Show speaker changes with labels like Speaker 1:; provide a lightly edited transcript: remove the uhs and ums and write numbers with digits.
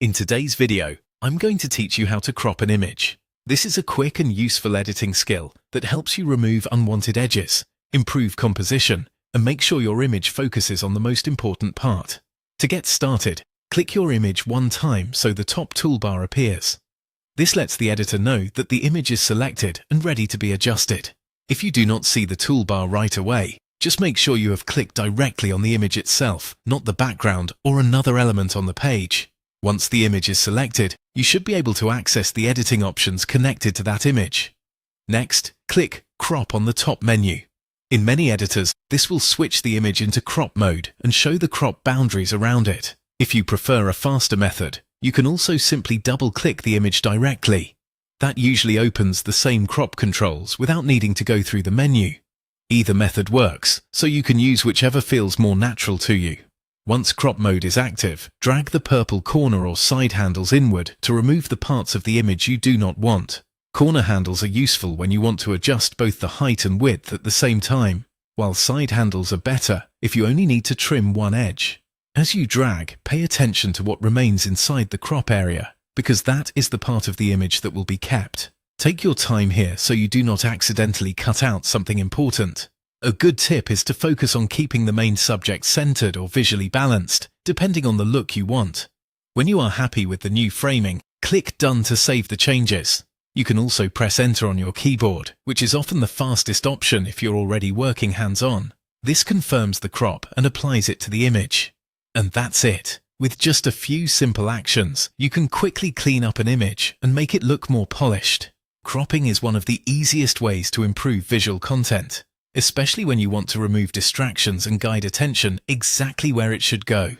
Speaker 1: In today's video, I'm going to teach you how to crop an image. This is a quick and useful editing skill that helps you remove unwanted edges, improve composition, and make sure your image focuses on the most important part. To get started, click your image one time so the top toolbar appears. This lets the editor know that the image is selected and ready to be adjusted. If you do not see the toolbar right away, just make sure you have clicked directly on the image itself, not the background or another element on the page. Once the image is selected, you should be able to access the editing options connected to that image. Next, click Crop on the top menu. In many editors, this will switch the image into crop mode and show the crop boundaries around it. If you prefer a faster method, you can also simply double-click the image directly. That usually opens the same crop controls without needing to go through the menu. Either method works, so you can use whichever feels more natural to you. Once crop mode is active, drag the purple corner or side handles inward to remove the parts of the image you do not want. Corner handles are useful when you want to adjust both the height and width at the same time, while side handles are better if you only need to trim one edge. As you drag, pay attention to what remains inside the crop area, because that is the part of the image that will be kept. Take your time here so you do not accidentally cut out something important. A good tip is to focus on keeping the main subject centered or visually balanced, depending on the look you want. When you are happy with the new framing, click Done to save the changes. You can also press Enter on your keyboard, which is often the fastest option if you're already working hands-on. This confirms the crop and applies it to the image. And that's it. With just a few simple actions, you can quickly clean up an image and make it look more polished. Cropping is one of the easiest ways to improve visual content, especially when you want to remove distractions and guide attention exactly where it should go.